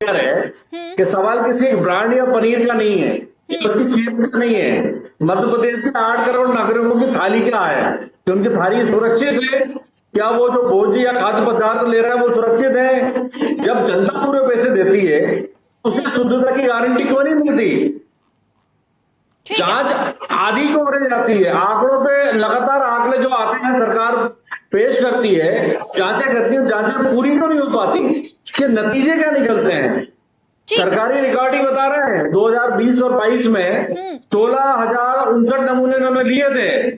है कि सवाल किसी ब्रांड या पनीर का नहीं है, उसकी कीमत नहीं है। मध्य प्रदेश के 8 करोड़ नागरिकों की थाली क्या है कि उनकी थाली सुरक्षित है? क्या वो जो भोज्य या खाद्य पदार्थ ले रहा है वो सुरक्षित है? जब जनता पूरे पैसे देती है उसे शुद्धता की गारंटी क्यों नहीं मिलती? जांच आदि क्यों रह जाती है? आंकड़ों पे लगातार आंकड़े जो आते हैं सरकार पेश करती है, जांचें करती है, जांचें पूरी क्यों नहीं हो पाती? इसके नतीजे क्या निकलते हैं? सरकारी रिकॉर्ड ही बता रहे हैं 2020 और 22 में 16,059 नमूने उन्होंने लिए थे।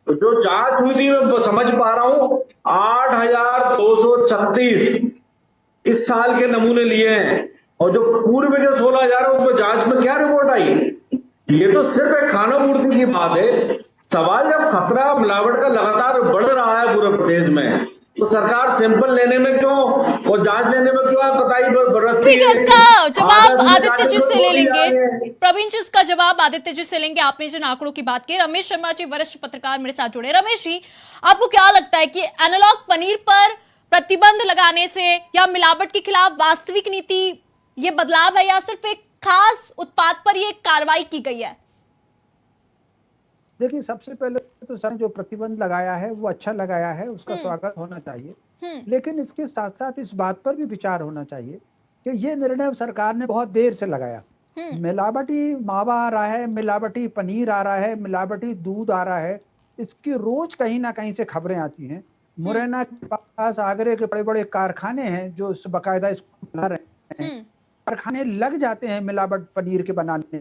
तो जो जांच हुई थी मैं समझ पा रहा हूं 8,236 इस साल के नमूने लिए हैं, और जो पूर्व के 16,000 उन पर जांच में क्या रिपोर्ट आई? ये तो सिर्फ एक खाना पूर्ति की बात है। सवाल जब खतरा मिलावट का लगातार बढ़ रहा है पूरे प्रदेश में, तो सरकार सैंपल लेने में क्यों और जांच लेने में क्यों बताइए? ठीक है, इसका जवाब आदित्य जी से ले लेंगे। प्रवीण जी, इसका जवाब आदित्य जी से लेंगे। आपने जिन आंकड़ों की बात की, रमेश शर्मा जी वरिष्ठ पत्रकार मेरे साथ जुड़े। रमेश जी, आपको क्या लगता है कि एनालॉग पनीर पर प्रतिबंध लगाने से या मिलावट के खिलाफ वास्तविक नीति ये बदलाव है, या सिर्फ एक खास उत्पाद पर ये कार्रवाई की गई है? देखिए, सबसे पहले तो सर जो प्रतिबंध लगाया है वो अच्छा लगाया है, उसका स्वागत होना चाहिए। लेकिन इसके साथ साथ इस बात पर भी विचार होना चाहिए कि ये निर्णय सरकार ने बहुत देर से लगाया। मिलावटी मावा आ रहा है, मिलावटी पनीर आ रहा है, मिलावटी दूध आ रहा है, इसकी रोज कहीं ना कहीं से खबरें आती हैं। मुरैना के पास आगरे के बड़े बड़े कारखाने हैं जो बाकायदा इसको बना रहे हैं। कारखाने लग जाते हैं मिलावट पनीर के बनाने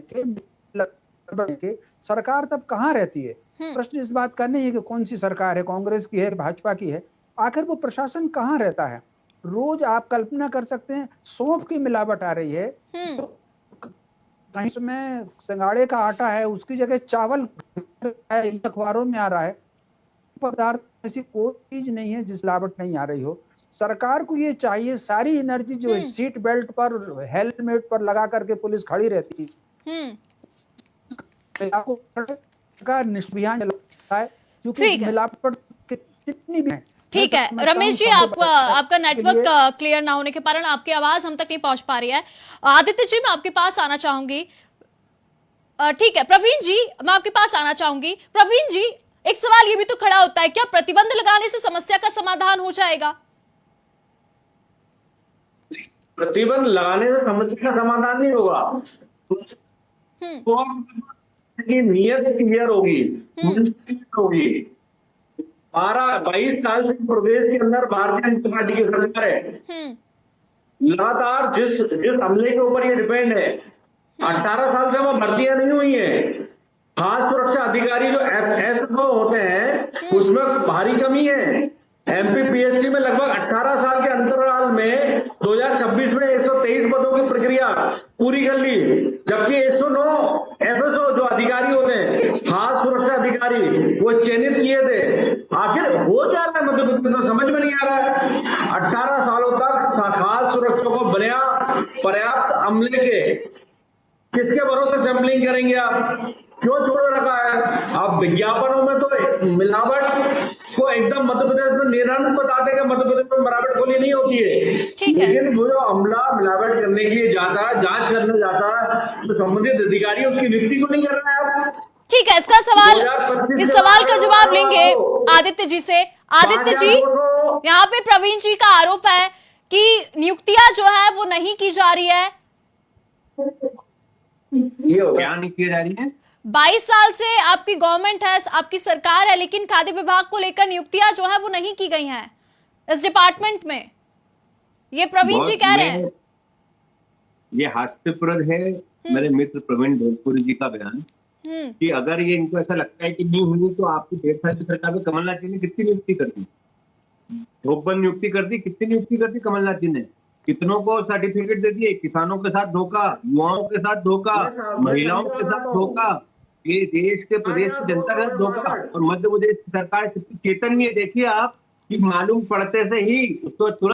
के, सरकार तब कहाँ रहती है? प्रश्न इस बात का नहीं है कि कौन सी सरकार है, कांग्रेस की है, भाजपा की है, आखिर वो प्रशासन कहाँ रहता है? रोज आप कल्पना कर सकते हैं सौंफ की मिलावट आ रही है, तो कहीं में सिंगाड़े का आटा है उसकी जगह चावल अखबारों में आ रहा है। पदार्थ ऐसी कोई चीज नहीं है जिस मिलावट नहीं आ रही हो। सरकार को ये चाहिए सारी एनर्जी जो सीट बेल्ट पर हेलमेट पर लगा करके पुलिस खड़ी रहती है, निष्भियान है, क्योंकि मिलावट कितनी भी है। ठीक है रमेश जी, आपका नेटवर्क क्लियर ना होने के कारण आपकी आवाज हम तक नहीं पहुंच पा रही है। आदित्य जी, मैं आपके पास आना चाहूंगी। ठीक है प्रवीण जी, मैं आपके पास आना चाहूंगी। प्रवीण जी, एक सवाल ये भी तो खड़ा होता है, क्या प्रतिबंध लगाने से समस्या का समाधान हो जाएगा? प्रतिबंध लगाने से समस्या का समाधान नहीं होगा, की नियत क्लियर होगी, होगी। 12-22 साल से प्रदेश के अंदर भारतीय जनता पार्टी की सरकार है। लगातार जिस हमले के ऊपर ये डिपेंड है, 18 साल से वो भर्तियां नहीं हुई है। खास सुरक्षा अधिकारी जो एसओ होते हैं उसमें भारी कमी है। एमपीपीएससी में लगभग 18 साल के अंतराल में 2026 में 123 पदों की प्रक्रिया पूरी कर ली, जबकि 109 एफएसओ जो अधिकारी होते हैं, खास सुरक्षा अधिकारी, वो चयनित किए थे। आखिर हो क्या रहा है मध्य प्रदेश में, समझ में नहीं आ रहा है। 18 सालों तक खास सुरक्षा को बिना पर्याप्त अमले के किसके भरोसे सैंपलिंग करेंगे आप? क्यों छोड़ रखा है? आप विज्ञापनों में तो मिलावट को एकदम मध्य प्रदेश में निरंतर बताते हैं कि मध्य प्रदेश में मिलावट खोली नहीं होती है, लेकिन वो जो अमला मिलावट करने के लिए जाता है, जांच करने जाता है, तो संबंधित अधिकारी उसकी नियुक्ति को नहीं कर रहा है आप। ठीक है, इस सवाल का जवाब लेंगे आदित्य जी से। आदित्य जी, यहाँ पे प्रवीण जी का आरोप है कि नियुक्तियां जो है वो नहीं की जा रही है। ये क्या नहीं की जा रही है? 22 साल से आपकी गवर्नमेंट है, आपकी सरकार है, लेकिन खाद्य विभाग को लेकर नियुक्तियां जो है वो नहीं की गई हैं इस डिपार्टमेंट में, ये प्रवीण जी कह रहे हैं। ये हास्यप्रद है मेरे मित्र प्रवीण भोजपुरी जी का बयान कि अगर ये इनको ऐसा लगता है कि नहीं हुई, तो आपकी 1.5 साल की सरकार में कमलनाथ जी ने कितनी नियुक्ति कर दी? धोखबंद नियुक्ति कर दी, कितनी नियुक्ति कर दी कमलनाथ जी ने? कितनों को सर्टिफिकेट दे दिए? किसानों के साथ धोखा, युवाओं के साथ धोखा, महिलाओं के साथ धोखा, ये देश के प्रदेश की जनता के साथ धोखा। और मध्य प्रदेश की सरकार कितनी चेतन है देखिए आप, कि मालूम पड़ते से ही उसको तुरंत